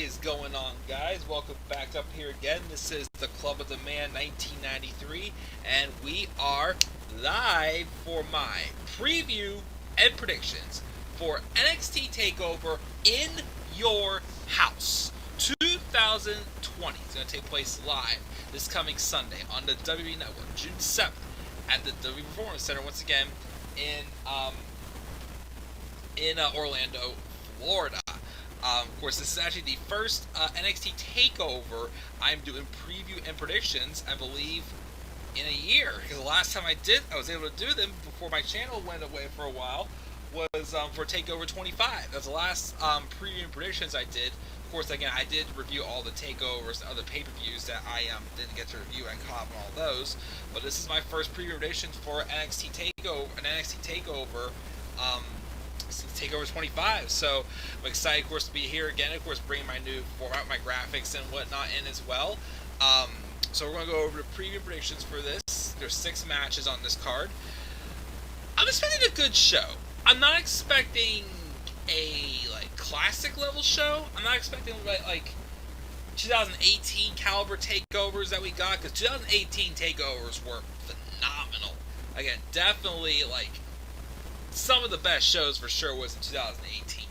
is going on, guys? Welcome back up here again. This is the Club of the Man 1993, and we are live for my preview and predictions for NXT TakeOver in your house 2020. It's going to take place live this coming Sunday on the WWE Network, June 7th, at the WWE Performance Center, once again in Orlando, Florida. Of course, this is actually the first NXT TakeOver I'm doing preview and predictions, I believe, in a year. Because the last time I was able to do them before my channel went away for a while, was for TakeOver 25. That's the last preview and predictions I did. Of course, again, I did review all the takeovers and other pay-per-views that I didn't get to review and caught on all those. But this is my first preview predictions for NXT TakeOver. TakeOver 25, so I'm excited, of course, to be here again. Of course, bringing my new format, my graphics and whatnot in as well. So we're going to go over the preview predictions for this. There's 6 matches on this card. I'm expecting a good show. I'm not expecting a classic level show. I'm not expecting like 2018 caliber takeovers that we got, because 2018 takeovers were phenomenal. Again, definitely some of the best shows for sure was in 2018.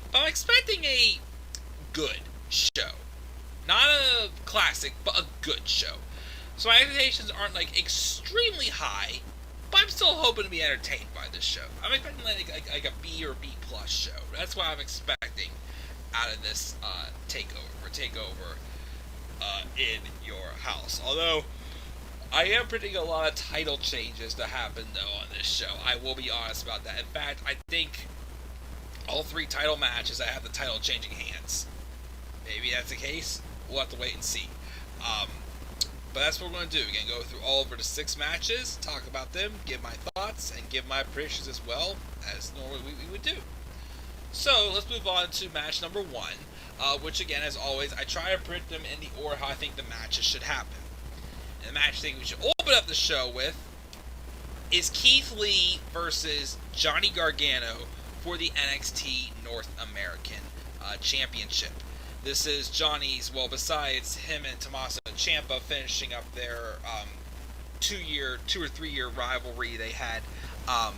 But I'm expecting a good show. Not a classic, but a good show. So my expectations aren't extremely high, but I'm still hoping to be entertained by this show. I'm expecting like a B or B plus show. That's what I'm expecting out of this takeover in your house. Although I am predicting a lot of title changes to happen, though, on this show. I will be honest about that. In fact, I think all 3 title matches I have the title changing hands. Maybe that's the case. We'll have to wait and see. But that's what we're going to do. We're going to go through all over the 6 matches, talk about them, give my thoughts, and give my predictions as well, as normally we would do. So, let's move on to match number 1, which, again, as always, I try to predict them in the order how I think the matches should happen. And the match thing we should open up the show with is Keith Lee versus Johnny Gargano for the NXT North American Championship. This is Johnny's, well, besides him and Tommaso Ciampa finishing up their 2 or 3 year rivalry they had on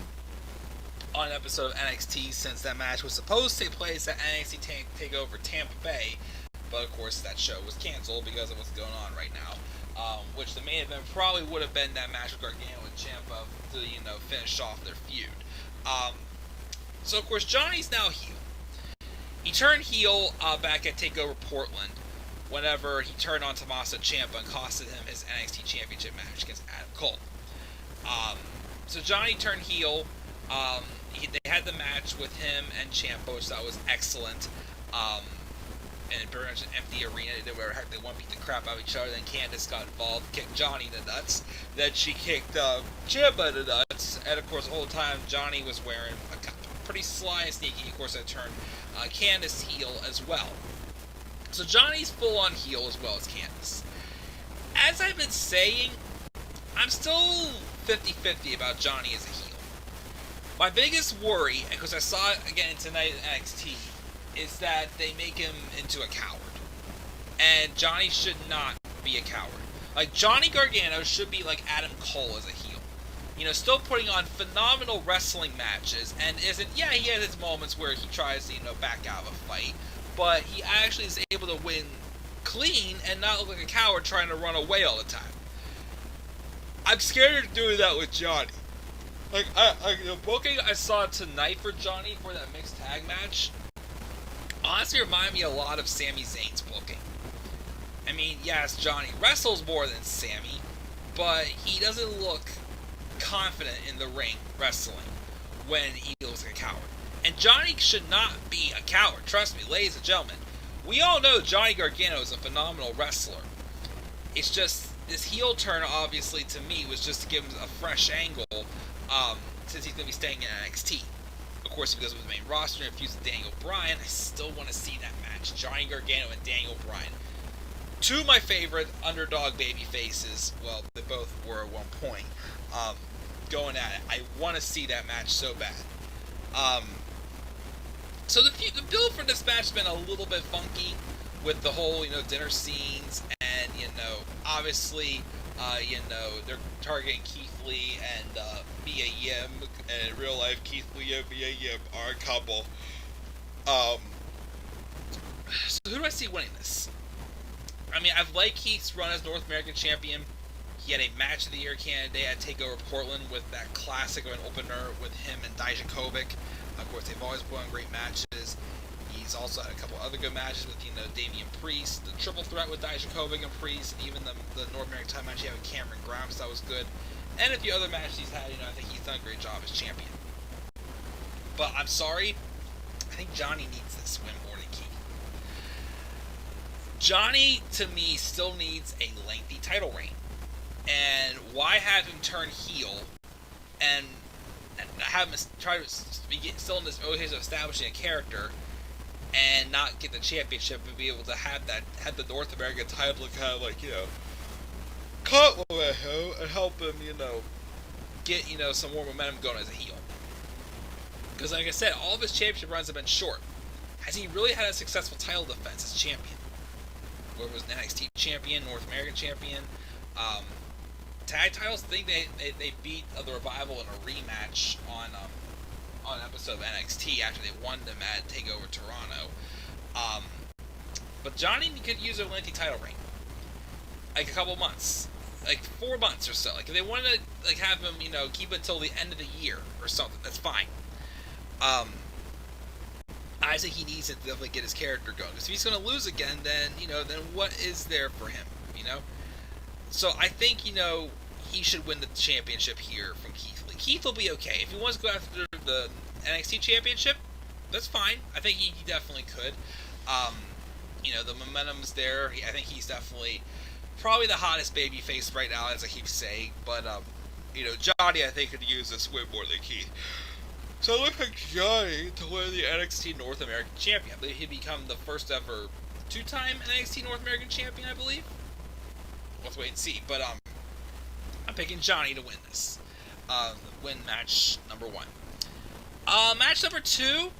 an episode of NXT, since that match was supposed to take place at NXT TakeOver Tampa Bay, but of course that show was canceled because of what's going on right now. Which the main event probably would have been that match with Gargano and Ciampa to, finish off their feud. So, of course, Johnny's now heel. He turned heel back at TakeOver Portland whenever he turned on Tommaso Ciampa and costed him his NXT Championship match against Adam Cole. So Johnny turned heel. They had the match with him and Ciampa, which that was excellent. And pretty much an empty arena. They did whatever heck they want, beat the crap out of each other. Then Candice got involved, kicked Johnny in the nuts. Then she kicked Ciampa in the nuts. And of course, the whole time Johnny was wearing a pretty sly and sneaky. Of course, that turned Candice heel as well. So Johnny's full on heel as well as Candice. As I've been saying, I'm still 50-50 about Johnny as a heel. My biggest worry, because I saw it again tonight at NXT, is that they make him into a coward. And Johnny should not be a coward. Johnny Gargano should be like Adam Cole as a heel. Still putting on phenomenal wrestling matches, and he has his moments where he tries to, back out of a fight, but he actually is able to win clean and not look like a coward trying to run away all the time. I'm scared of doing that with Johnny. The booking I saw tonight for Johnny for that mixed tag match honestly remind me a lot of Sami Zayn's booking. I mean, yes, Johnny wrestles more than Sami, but he doesn't look confident in the ring wrestling when he looks like a coward. And Johnny should not be a coward. Trust me, ladies and gentlemen. We all know Johnny Gargano is a phenomenal wrestler. It's just, this heel turn, obviously, to me, was just to give him a fresh angle, since he's going to be staying in NXT. Of course, because of the main roster and fused with Daniel Bryan, I still want to see that match. Johnny Gargano and Daniel Bryan. 2 of my favorite underdog baby faces. Well, they both were at one point. Going at it. I want to see that match so bad. So the build for this match has been a little bit funky. with the whole, dinner scenes, and, obviously, they're targeting Keith Lee and Mia Yim, and in real life, Keith Lee and Mia Yim are a couple. So who do I see winning this? I mean, I've liked Keith's run as North American Champion. He had a Match of the Year candidate at TakeOver Portland with that classic of an opener with him and Dijakovic. Of course, they've always put on great matches. He's also had a couple other good matches with, Damian Priest, the triple threat with Dijakovic and Priest, and even the North American title match he had with Cameron Grimes, that was good. And a few other matches he's had, I think he's done a great job as champion. But I'm sorry, I think Johnny needs this win more than Keith. Johnny, to me, still needs a lengthy title reign. And why have him turn heel and have him try to be still in this early phase of establishing a character and not get the championship, but be able to have the North American title kind of like, compliment him and help him, get, some more momentum going as a heel. Because like I said, all of his championship runs have been short. Has he really had a successful title defense as champion? Where was an NXT champion, North American champion? Tag titles, I think they beat the Revival in a rematch on an episode of NXT after they won them at TakeOver Toronto. But Johnny could use a lengthy title reign, like a couple months, like 4 months or so. Like if they wanted to have him, keep it until the end of the year or something, that's fine. I think he needs to definitely get his character going. Because if he's going to lose again, then then what is there for him? So I think he should win the championship here from Keith Lee. Keith will be okay if he wants to go after the NXT Championship. That's fine. I think he definitely could. The momentum's there. I think he's definitely probably the hottest babyface right now, as I keep saying. But Johnny, I think, could use this win more than Keith. So I look for Johnny to win the NXT North American Champion. I believe he'd become the first ever 2-time NXT North American Champion, I believe. Let's wait and see. But I'm picking Johnny to win this. Win match number 1. Match number 2,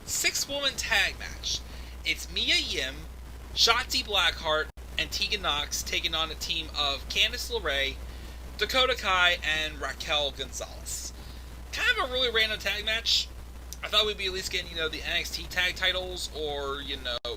6-woman tag match. It's Mia Yim, Shotzi Blackheart, and Tegan Nox taking on a team of Candice LeRae, Dakota Kai, and Raquel Gonzalez. Kind of a really random tag match. I thought we'd be at least getting, the NXT tag titles, or,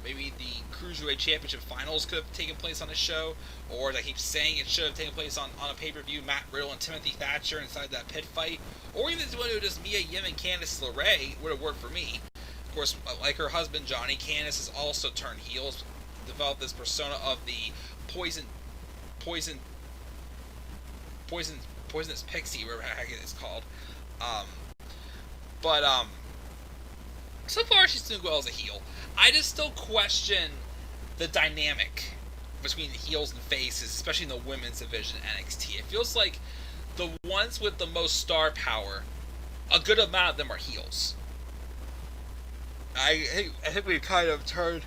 maybe the Cruiserweight Championship finals could have taken place on the show, or, as I keep saying, it should have taken place on a pay-per-view, Matt Riddle and Timothy Thatcher inside that pit fight, or even if it was just Mia Yim and Candice LeRae, would have worked for me. Of course, like her husband, Johnny, Candice has also turned heel, developed this persona of the poisonous pixie, whatever the heck it is called. So far she's doing well as a heel. I just still question the dynamic between the heels and faces, especially in the women's division NXT. It feels like the ones with the most star power, a good amount of them are heels. I think we've kind of turned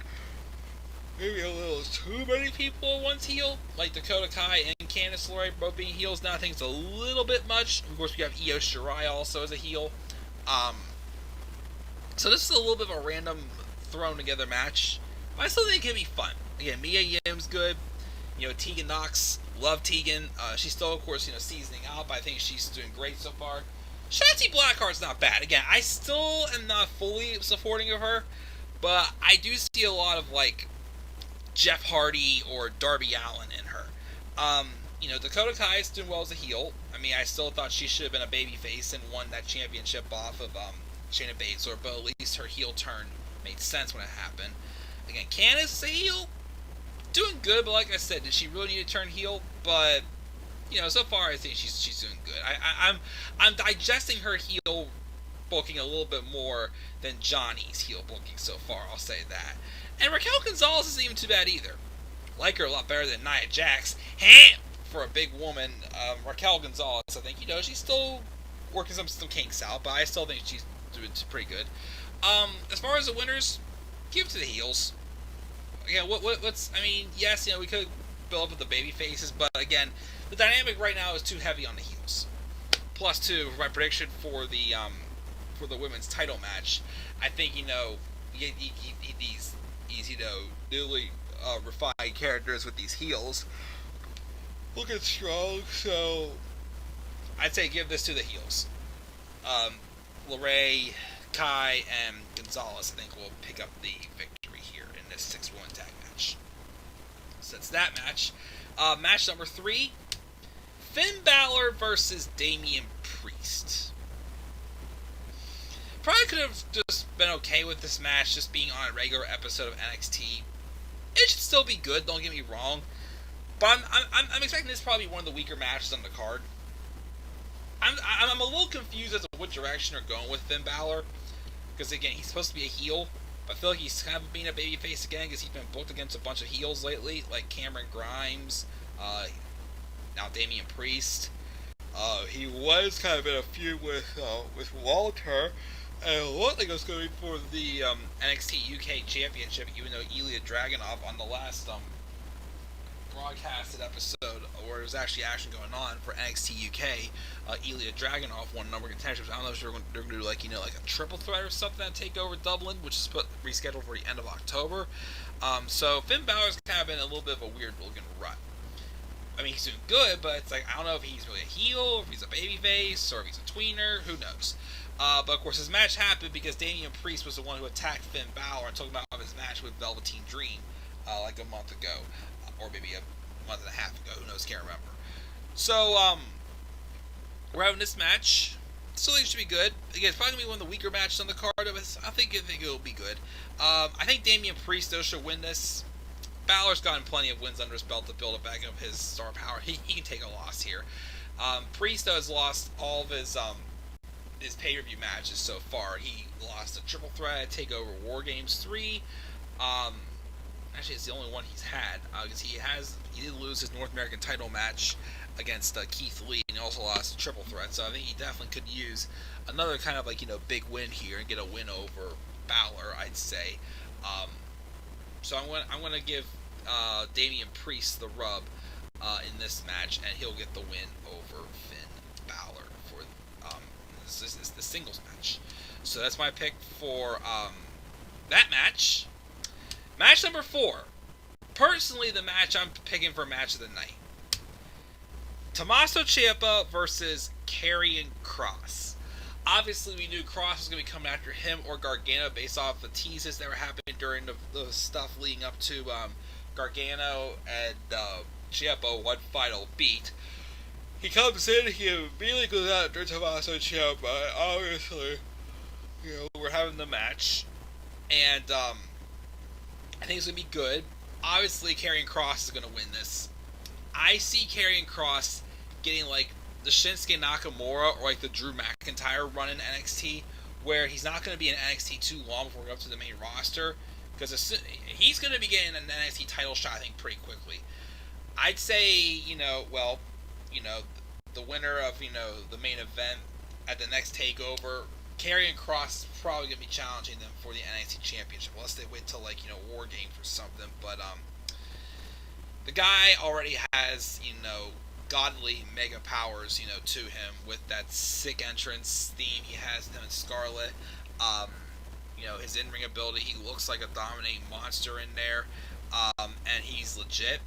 maybe a little too many people once heel, like Dakota Kai and Candice LeRae both being heels. Now I think it's a little bit much. Of course, we have Io Shirai also as a heel. So this is a little bit of a random thrown together match. But I still think it can be fun. Again, Mia Yim's good. Tegan Nox, love Tegan. She's still, of course, seasoning out, but I think she's doing great so far. Shotzi Blackheart's not bad. Again, I still am not fully supporting of her, but I do see a lot of, Jeff Hardy or Darby Allin in her. Dakota Kai is doing well as a heel. I mean, I still thought she should have been a babyface and won that championship off of Shayna Baszler, but at least her heel turn made sense when it happened. Again, Candice is a heel, doing good, but like I said, did she really need to turn heel? But so far I think she's doing good. I'm digesting her heel booking a little bit more than Johnny's heel booking so far. I'll say that. And Raquel Gonzalez isn't even too bad either. Like her a lot better than Nia Jax. For a big woman, Raquel Gonzalez, I think she's still working some kinks out, but I still think she's doing pretty good. As far as the winners, give it to the heels. Again, yes, we could build up with the baby faces, but again, the dynamic right now is too heavy on the heels. Plus, two, my prediction for the women's title match, I think you get these these, newly refined characters with these heels looking strong. So I'd say give this to the heels. LeRae, Kai, and Gonzalez, I think, will pick up the victory here in this 6-woman tag match. So that's that match. Match number 3, Finn Balor versus Damian Priest. Probably could have just been okay with this match just being on a regular episode of NXT. It should still be good, don't get me wrong. But I'm expecting this to probably be one of the weaker matches on the card. I'm a little confused as to what direction they're going with Finn Balor. Because, again, he's supposed to be a heel. But I feel like he's kind of being a babyface again because he's been booked against a bunch of heels lately. Like Cameron Grimes, now Damian Priest. He was kind of in a feud with Walter. And it looked like it was going to be for the NXT UK Championship, even though Ilya Dragunov on the last broadcasted episode where there was actually action going on for NXT UK, Ilya Dragunov won number of contentions. I don't know if they're going to do like a triple threat or something at TakeOver Dublin, which is rescheduled for the end of October. So Finn Balor's kind of been in a little bit of a weird looking rut. I mean, he's doing good, but it's like I don't know if he's really a heel, if he's a babyface, or if he's a tweener. Who knows? But of course, his match happened because Damian Priest was the one who attacked Finn Balor and talked about his match with Velveteen Dream like a month ago, or maybe a month and a half ago. Who knows? Can't remember. So we're having this match. Still think it should be good. Again, it's probably gonna be one of the weaker matches on the card. But I think it'll be good. I think Damian Priest though should win this. Balor's gotten plenty of wins under his belt to build up back up his star power. He can take a loss here. Priest though has lost all of his pay-per-view matches so far. He lost a triple threat, TakeOver War Games 3. Actually, it's the only one he's had because he did lose his North American title match against Keith Lee, and he also lost a triple threat. So I think he definitely could use another kind of big win here and get a win over Balor, I'd say. So I'm going to give Damian Priest the rub in this match, and he'll get the win over Finn Balor for this is the singles match. So that's my pick for that match. Match number 4. Personally, the match I'm picking for match of the night. Tommaso Ciampa versus Karrion Kross. Obviously, we knew Kross was going to be coming after him or Gargano based off the teases that were happening during the stuff leading up to Gargano and Ciampa one final beat. He comes in, he immediately goes out after Tommaso Ciampa. Obviously, we're having the match, and I think it's going to be good. Obviously, Karrion Kross is going to win this. I see Karrion Kross getting the Shinsuke Nakamura or the Drew McIntyre run in NXT, where he's not going to be in NXT too long before we go up to the main roster, because he's going to be getting an NXT title shot, I think, pretty quickly. I'd say, the winner of, the main event at the next TakeOver, Karrion Kross is probably going to be challenging them for the NXT Championship, unless they wait till, War Games or something. But, the guy already has, godly mega powers, to him with that sick entrance theme he has him in Scarlet. His in-ring ability, he looks like a dominating monster in there, and he's legit.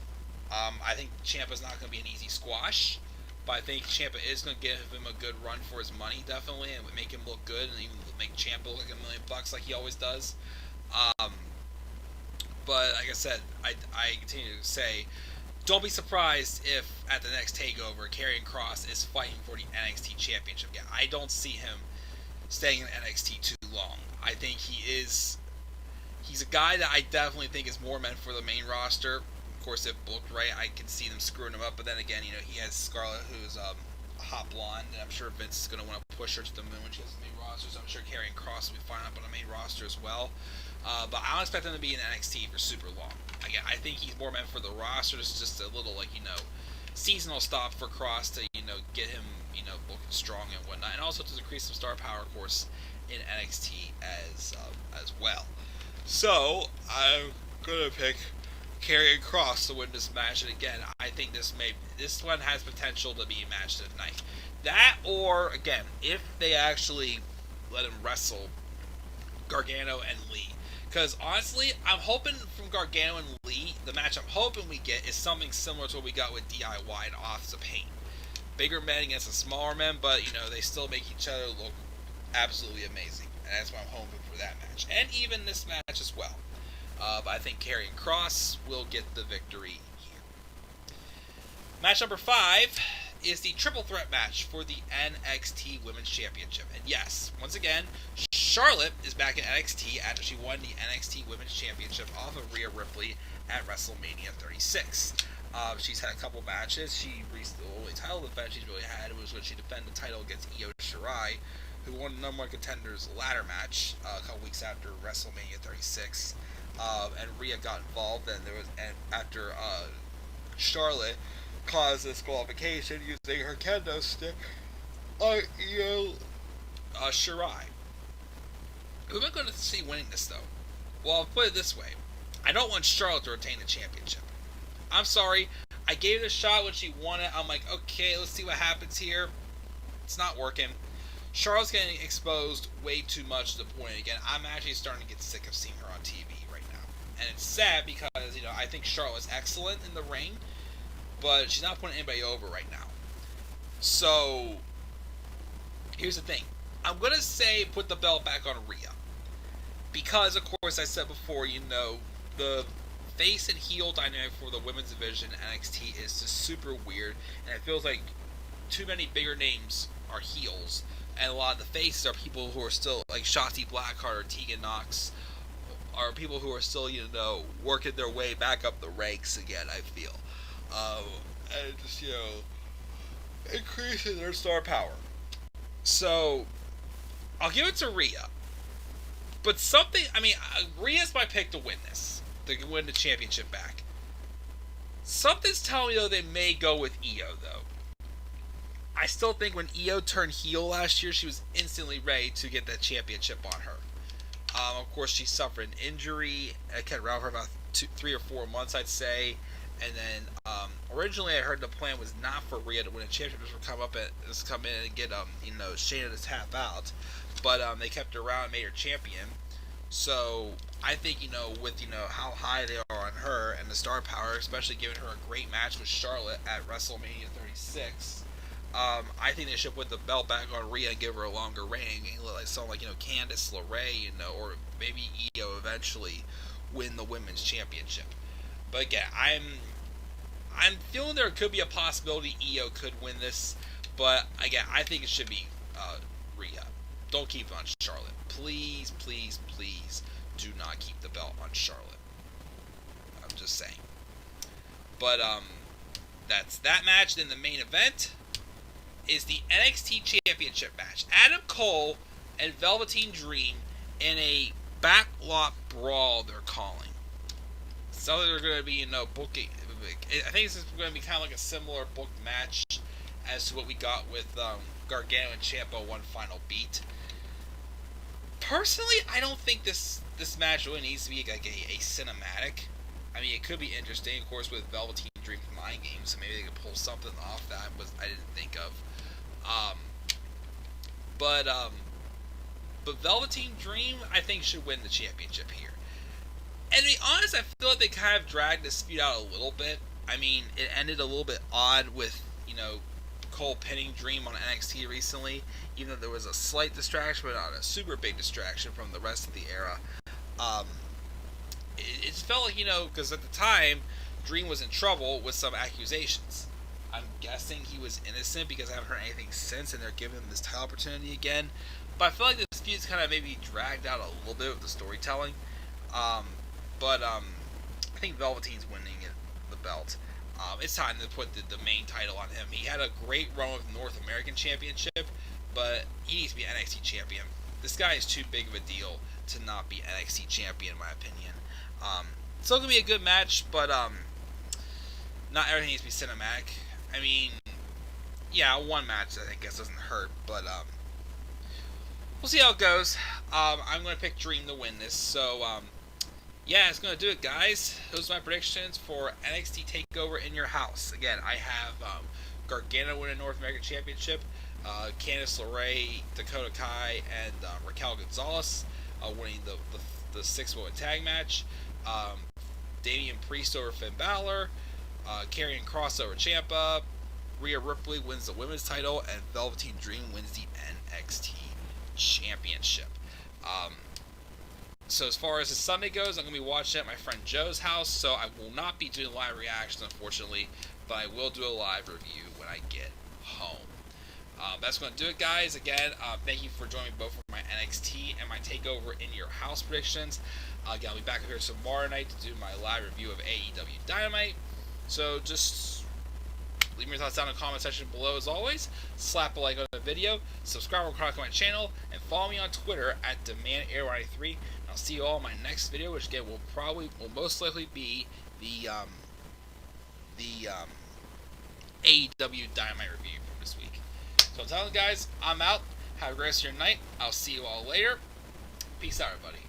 I think Ciampa's not going to be an easy squash, but I think Ciampa is going to give him a good run for his money, definitely, and would make him look good, and even make Ciampa look like $1 million like he always does. But like I said, I continue to say, don't be surprised if at the next TakeOver, Karrion Kross is fighting for the NXT Championship. Yeah, I don't see him staying in NXT too long. I think he's a guy that I definitely think is more meant for the main roster. Of course, if booked right, I can see them screwing him up. But then again, he has Scarlett, who's a hot blonde, and I'm sure Vince is going to want to push her to the moon when she has the main roster. So I'm sure Karrion Kross will be fine up on the main roster as well. But I don't expect him to be in NXT for super long. I think he's more meant for the roster. It's just a little seasonal stop for Kross to get him looking strong and whatnot, and also to increase some star power, of course, in NXT as well. So I'm gonna pick Karrion Kross to win this match, and again, I think this one has potential to be a match of the night. That, or again, if they actually let him wrestle Gargano and Lee. Because honestly, I'm hoping from Gargano and Lee, the match I'm hoping we get is something similar to what we got with DIY and Authors of Pain. Bigger men against the smaller men, but they still make each other look absolutely amazing. And that's why I'm hoping for that match. And even this match as well. But I think Karrion and Kross will get the victory here. Match number 5 is the triple threat match for the NXT Women's Championship. And yes, once again, Charlotte is back in NXT after she won the NXT Women's Championship off of Rhea Ripley at WrestleMania 36. She's had a couple matches. The only title defense she's really had was when she defended the title against Io Shirai, who won the number one contenders ladder match a couple weeks after WrestleMania 36. And Rhea got involved, and after Charlotte caused disqualification using her kendo stick on Io Shirai. Who am I going to see winning this, though? Well, I'll put it this way. I don't want Charlotte to retain the championship. I'm sorry. I gave it a shot when she won it. I'm like, okay, let's see what happens here. It's not working. Charlotte's getting exposed way too much to the point, again, I'm actually starting to get sick of seeing her on TV right now. And it's sad because, I think Charlotte's excellent in the ring, but she's not putting anybody over right now. So, here's the thing. I'm going to say put the belt back on Rhea. Because, of course, I said before, the face and heel dynamic for the women's division in NXT is just super weird. And it feels like too many bigger names are heels. And a lot of the faces are people who are still, like Shotzi Blackheart or Tegan Nox, are people who are still, working their way back up the ranks again, I feel. And just, increasing their star power. So, I'll give it to Rhea. But Rhea's my pick to win this. To win the championship back. Something's telling me, though, they may go with Io, though. I still think when Io turned heel last year, she was instantly ready to get that championship on her. Of course, she suffered an injury. It kept around for about 3 or 4 months, I'd say. And then, originally I heard the plan was not for Rhea to win a championship, just to come in and get, Shayna to tap out. But, they kept her around and made her champion. So, I think, with, how high they are on her and the star power, especially giving her a great match with Charlotte at WrestleMania 36, I think they should put the belt back on Rhea and give her a longer reign. And let someone like, Candice, LeRae, or maybe Io eventually win the women's championship. But again, I'm feeling there could be a possibility Io could win this. But again, I think it should be Rhea. Don't keep it on Charlotte. Please, please, please do not keep the belt on Charlotte. I'm just saying. But that's that match. Then the main event is the NXT Championship match. Adam Cole and Velveteen Dream in a backlot brawl, they're calling. So they're going to be, booking. I think this is going to be kind of like a similar booked match as to what we got with Gargano and Ciampa one final beat. Personally, I don't think this match really needs to be like a cinematic. I mean, it could be interesting, of course, with Velveteen Dream's mind games, so maybe they could pull something off that I didn't think of. But Velveteen Dream, I think, should win the championship here. And to be honest, I feel like they kind of dragged this feud out a little bit. I mean, it ended a little bit odd with, Cole pinning Dream on NXT recently, even though there was a slight distraction, but not a super big distraction from the rest of the era. It felt like, because at the time, Dream was in trouble with some accusations. I'm guessing he was innocent because I haven't heard anything since, and they're giving him this title opportunity again. But I feel like this feud's kind of maybe dragged out a little bit with the storytelling. But I think Velveteen's winning the belt. It's time to put the main title on him. He had a great run with North American Championship, but he needs to be NXT Champion. This guy is too big of a deal to not be NXT Champion, in my opinion. Still going to be a good match, but not everything needs to be cinematic. I mean, yeah, one match I guess doesn't hurt, but we'll see how it goes. I'm going to pick Dream to win this, so yeah, it's going to do it, guys. Those are my predictions for NXT TakeOver in your house. Again, I have Gargano winning North American Championship, Candice LeRae, Dakota Kai, and Raquel Gonzalez winning the the 6-woman tag match. Damian Priest over Finn Balor. Karrion Kross over Ciampa. Rhea Ripley wins the women's title, and Velveteen Dream wins the NXT Championship. So as far as the Sunday goes, I'm going to be watching at my friend Joe's house, so I will not be doing live reactions, unfortunately, but I will do a live review when I get home. That's going to do it, guys. Again, thank you for joining me both for my NXT and my TakeOver in your house predictions. Again, I'll be back here tomorrow night to do my live review of AEW Dynamite. So just leave me your thoughts down in the comment section below as always. Slap a like on the video, subscribe or comment to my channel, and follow me on Twitter at DemandAir93. I'll see you all in my next video, which again will most likely be the AEW Dynamite review from this week. So until then, guys, I'm out. Have a great rest of your night. I'll see you all later. Peace out, everybody.